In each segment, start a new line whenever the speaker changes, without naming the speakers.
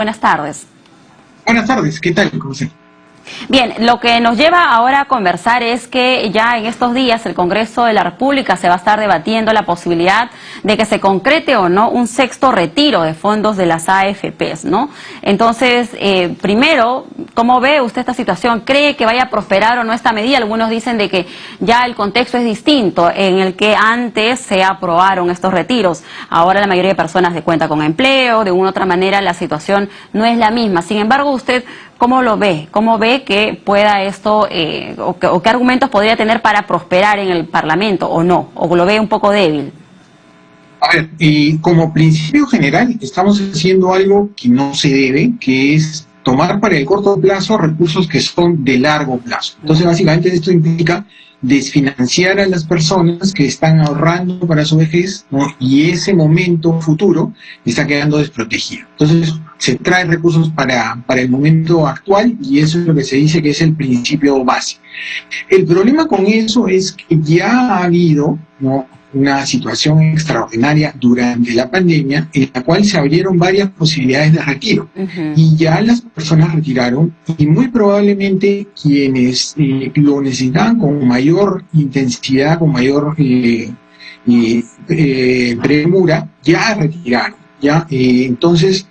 Buenas tardes.
Buenas tardes, ¿qué tal? ¿Cómo están?
Bien, lo que nos lleva ahora a conversar es que ya en estos días el Congreso de la República se va a estar debatiendo la posibilidad de que se concrete o no un sexto retiro de fondos de las AFPs, ¿no? Entonces, primero, ¿cómo ve usted esta situación? ¿Cree que vaya a prosperar o no esta medida? Algunos dicen de que ya el contexto es distinto, en el que antes se aprobaron estos retiros. Ahora la mayoría de personas se cuenta con empleo, de una u otra manera la situación no es la misma. Sin embargo, usted, ¿cómo lo ve? ¿Cómo ve que pueda esto, o qué argumentos podría tener para prosperar en el Parlamento o no? ¿O lo ve un poco débil?
A ver, como principio general estamos haciendo algo que no se debe, que es tomar para el corto plazo recursos que son de largo plazo. Entonces, básicamente esto implica desfinanciar a las personas que están ahorrando para su vejez, ¿no? Y ese momento futuro está quedando desprotegido. Entonces, se traen recursos para el momento actual y eso es lo que se dice que es el principio básico. El problema con eso es que ya ha habido, ¿no?, una situación extraordinaria durante la pandemia en la cual se abrieron varias posibilidades de retiro y ya las personas retiraron y muy probablemente quienes lo necesitaban con mayor intensidad, con mayor premura, ya retiraron. ¿Ya? Entonces,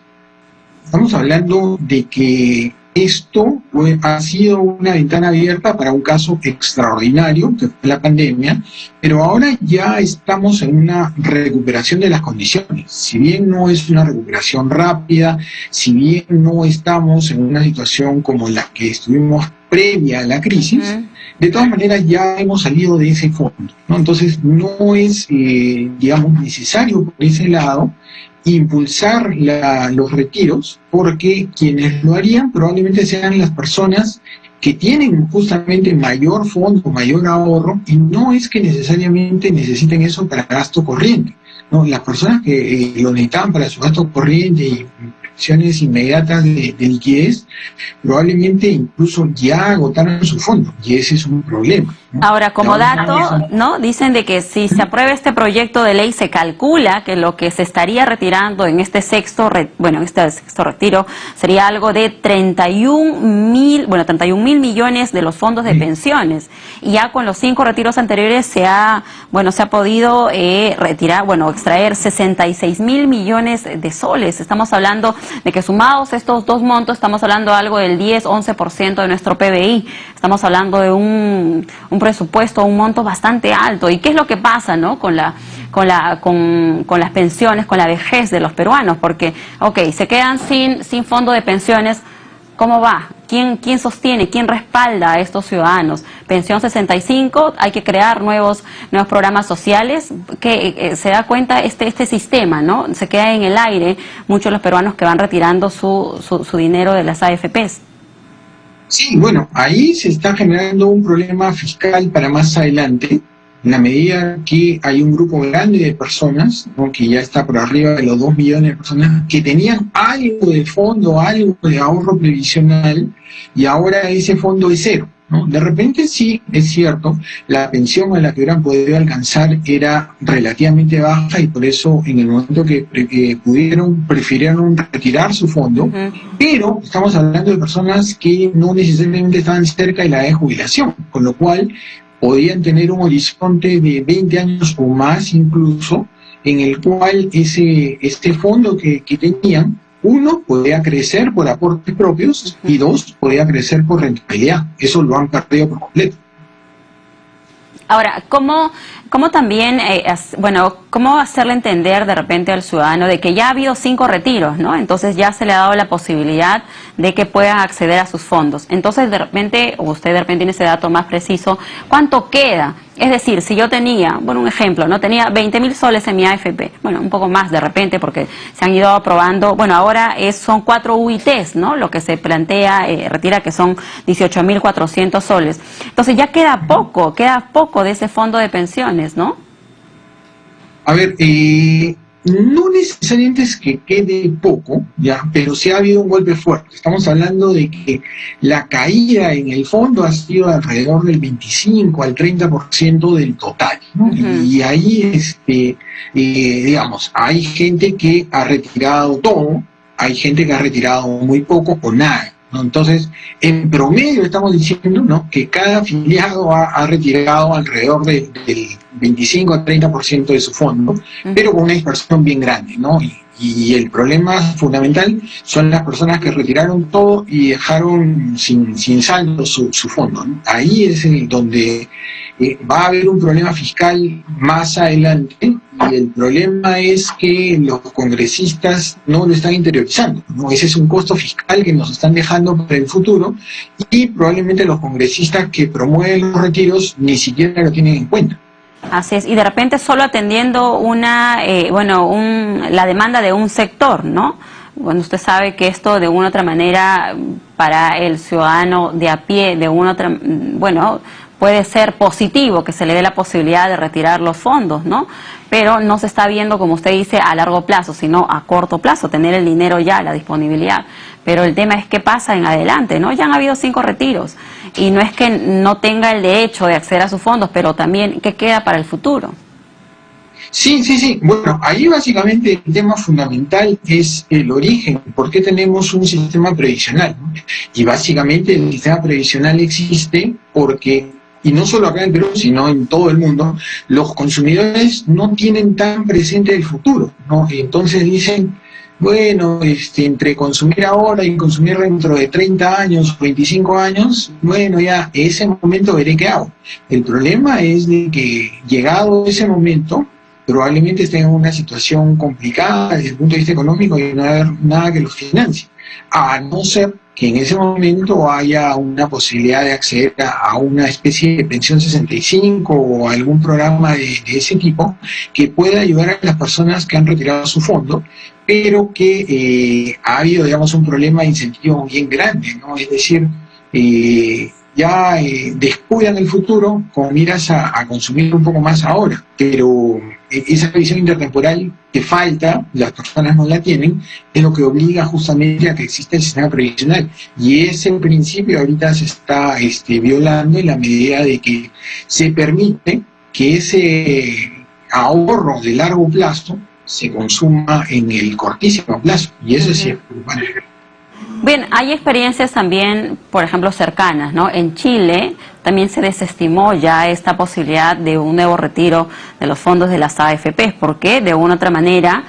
estamos hablando de que esto ha sido una ventana abierta para un caso extraordinario, que fue la pandemia, pero ahora ya estamos en una recuperación de las condiciones. Si bien no es una recuperación rápida, si bien no estamos en una situación como la que estuvimos previa a la crisis, de todas maneras ya hemos salido de ese fondo, ¿no? Entonces no es, digamos, necesario por ese lado impulsar los retiros, porque quienes lo harían probablemente sean las personas que tienen justamente mayor fondo, mayor ahorro, y no es que necesariamente necesiten eso para gasto corriente, ¿no? Las personas que lo necesitaban para su gasto corriente y acciones inmediatas de liquidez, probablemente incluso ya agotaron su fondo, y ese es un problema, ¿no?
Ahora, como dato, ¿no?, dicen de que si se aprueba este proyecto de ley, se calcula que lo que se estaría retirando en este sexto retiro sería algo de 31.000 millones de los fondos de pensiones, y ya con los 5 retiros anteriores se ha podido extraer 66.000 millones de soles. Estamos hablando de que sumados estos dos montos, estamos hablando de algo del 10-11% de nuestro PBI. Estamos hablando de un presupuesto, un monto bastante alto. ¿Y qué es lo que pasa, ¿no?, con las pensiones, con la vejez de los peruanos? Porque, se quedan sin fondo de pensiones. ¿Cómo va? ¿Quién sostiene? ¿Quién respalda a estos ciudadanos? Pensión 65, hay que crear nuevos programas sociales, que se da cuenta este sistema, ¿no? Se queda en el aire muchos de los peruanos que van retirando su dinero de las AFPs.
Sí, bueno, ahí se está generando un problema fiscal para más adelante, en la medida que hay un grupo grande de personas, ¿no?, que ya está por arriba de los 2 millones de personas, que tenían algo de fondo, algo de ahorro previsional, y ahora ese fondo es cero, ¿no? De repente sí, es cierto, la pensión a la que hubieran podido alcanzar era relativamente baja y por eso en el momento que prefirieron retirar su fondo, pero estamos hablando de personas que no necesariamente estaban cerca de la edad de jubilación, con lo cual podían tener un horizonte de 20 años o más incluso, en el cual este fondo que tenían, uno, podía crecer por aportes propios y dos, podía crecer por rentabilidad. Eso lo han perdido por completo.
Ahora, ¿cómo también, cómo hacerle entender de repente al ciudadano de que ya ha habido 5 retiros, ¿no? Entonces ya se le ha dado la posibilidad de que puedan acceder a sus fondos. Entonces, de repente, o usted de repente tiene ese dato más preciso, ¿cuánto queda? Es decir, si yo tenía, un ejemplo, ¿no?, tenía 20.000 soles en mi AFP, un poco más de repente porque se han ido aprobando, ahora son 4 UITs, ¿no?, lo que se plantea retira, que son 18.400 soles. Entonces ya queda poco de ese fondo de pensiones, ¿no?
A ver, no necesariamente es que quede poco, ya, pero sí ha habido un golpe fuerte. Estamos hablando de que la caída en el fondo ha sido alrededor del 25 al 30% del total, ¿no? Y ahí, digamos, hay gente que ha retirado todo, hay gente que ha retirado muy poco o nada, ¿no? Entonces, en promedio estamos diciendo, ¿no?, que cada afiliado ha retirado alrededor del 25 a 30% de su fondo, pero con una dispersión bien grande, ¿no? Y el problema fundamental son las personas que retiraron todo y dejaron sin saldo su fondo, ¿no? Ahí es donde va a haber un problema fiscal más adelante, y el problema es que los congresistas no lo están interiorizando, ¿no? Ese es un costo fiscal que nos están dejando para el futuro, y probablemente los congresistas que promueven los retiros ni siquiera lo tienen en cuenta.
Así es, y de repente solo atendiendo la demanda de un sector, ¿no? Bueno, usted sabe que esto de una u otra manera para el ciudadano de a pie, puede ser positivo que se le dé la posibilidad de retirar los fondos, ¿no? Pero no se está viendo, como usted dice, a largo plazo, sino a corto plazo, tener el dinero ya, la disponibilidad. Pero el tema es qué pasa en adelante, ¿no? Ya han habido 5 retiros, y no es que no tenga el derecho de acceder a sus fondos, pero también qué queda para el futuro.
Sí. Bueno, ahí básicamente el tema fundamental es el origen, por qué tenemos un sistema previsional, ¿no? Y básicamente el sistema previsional existe porque, y no solo acá en Perú, sino en todo el mundo, los consumidores no tienen tan presente el futuro, ¿no? Entonces dicen, bueno, entre consumir ahora y consumir dentro de 30 años, 25 años, bueno, ya, ese momento veré qué hago. El problema es de que, llegado ese momento, probablemente estén en una situación complicada desde el punto de vista económico y no haber nada que los financie, a no ser que en ese momento haya una posibilidad de acceder a una especie de pensión 65 o algún programa de ese tipo que pueda ayudar a las personas que han retirado su fondo, pero que ha habido, digamos, un problema de incentivo bien grande, ¿no? Es decir, descuidan el futuro con miras a consumir un poco más ahora, pero esa visión intertemporal que falta, las personas no la tienen, es lo que obliga justamente a que exista el sistema previsional, y ese principio ahorita se está violando en la medida de que se permite que ese ahorro de largo plazo se consuma en el cortísimo plazo, y eso sí es preocupante.
Bien, hay experiencias también, por ejemplo, cercanas, ¿no? En Chile también se desestimó ya esta posibilidad de un nuevo retiro de los fondos de las AFP, porque de una u otra manera,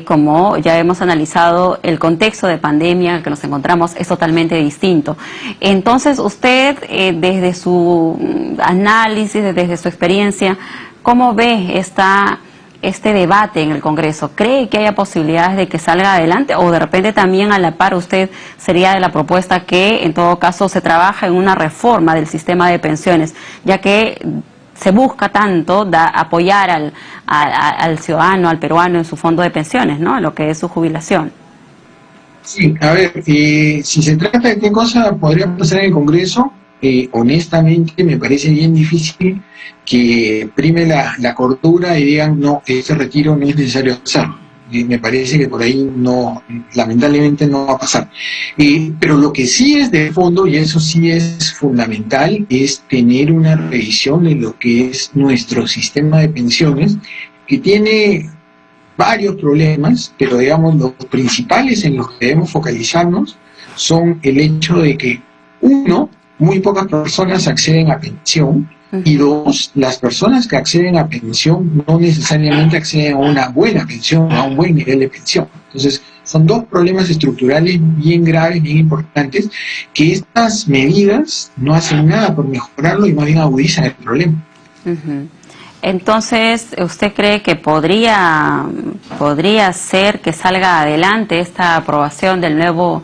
como ya hemos analizado, el contexto de pandemia en el que nos encontramos es totalmente distinto. Entonces, usted, desde su análisis, desde su experiencia, ¿cómo ve este debate en el Congreso? ¿Cree que haya posibilidades de que salga adelante, o de repente también a la par usted sería de la propuesta que en todo caso se trabaja en una reforma del sistema de pensiones, ya que se busca tanto apoyar al ciudadano, al peruano en su fondo de pensiones, ¿no?, en lo que es su jubilación?
Sí, a ver, si se trata de qué cosa podría pasar en el Congreso, honestamente me parece bien difícil que prime la cordura y digan, no, ese retiro no es necesario hacerlo. Me parece que por ahí no, lamentablemente no va a pasar. Pero lo que sí es de fondo, y eso sí es fundamental, es tener una revisión de lo que es nuestro sistema de pensiones, que tiene varios problemas, pero digamos los principales en los que debemos focalizarnos son el hecho de que, uno, muy pocas personas acceden a pensión, y dos, las personas que acceden a pensión no necesariamente acceden a una buena pensión, a un buen nivel de pensión. Entonces, son dos problemas estructurales bien graves, bien importantes, que estas medidas no hacen nada por mejorarlo y más bien agudizan el problema.
Entonces, ¿usted cree que podría ser que salga adelante esta aprobación de un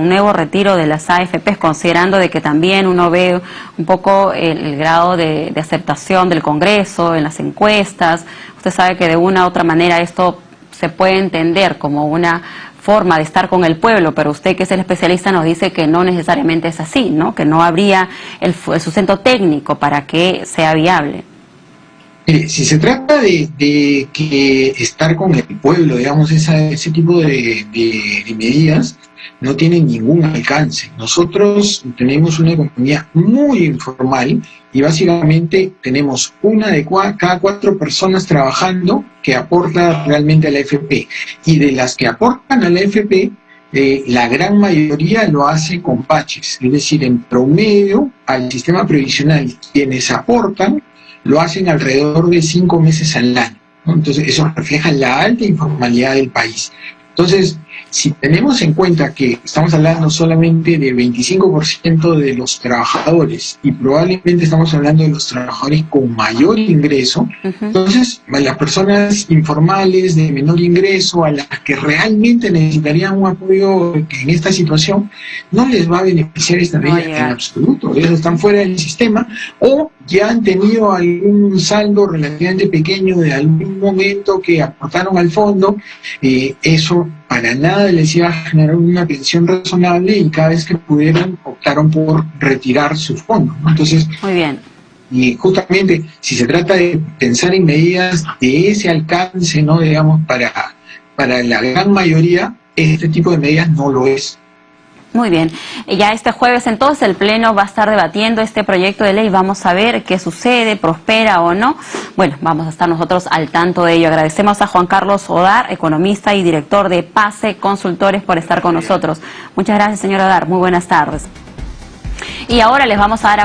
nuevo retiro de las AFPs, considerando de que también uno ve un poco el grado de aceptación del Congreso en las encuestas? Usted sabe que de una u otra manera esto se puede entender como una forma de estar con el pueblo, pero usted, que es el especialista, nos dice que no necesariamente es así, ¿no?, que no habría el sustento técnico para que sea viable.
Si se trata de que estar con el pueblo, digamos, ese tipo de medidas, no tienen ningún alcance. Nosotros tenemos una economía muy informal y básicamente tenemos una de cada 4 personas trabajando que aporta realmente a la AFP. Y de las que aportan a la AFP, la gran mayoría lo hace con baches, es decir, en promedio al sistema previsional quienes aportan lo hacen alrededor de 5 meses al año, ¿no? Entonces eso refleja la alta informalidad del país. Entonces, si tenemos en cuenta que estamos hablando solamente de 25% de los trabajadores y probablemente estamos hablando de los trabajadores con mayor ingreso, entonces a las personas informales de menor ingreso, a las que realmente necesitarían un apoyo en esta situación, no les va a beneficiar esta medida en absoluto. Ellos están fuera del sistema o ya han tenido algún saldo relativamente pequeño de algún momento que aportaron al fondo, eso para nada les iba a generar una pensión razonable y cada vez que pudieron optaron por retirar sus fondos, ¿no? Entonces,
muy bien.
Y justamente si se trata de pensar en medidas de ese alcance, ¿no? Digamos, para la gran mayoría, este tipo de medidas no lo es.
Muy bien. Ya este jueves entonces el Pleno va a estar debatiendo este proyecto de ley. Vamos a ver qué sucede, prospera o no. Bueno, vamos a estar nosotros al tanto de ello. Agradecemos a Juan Carlos Odar, economista y director de PACE Consultores, por estar con nosotros. Muchas gracias, señor Odar. Muy buenas tardes. Y ahora les vamos a dar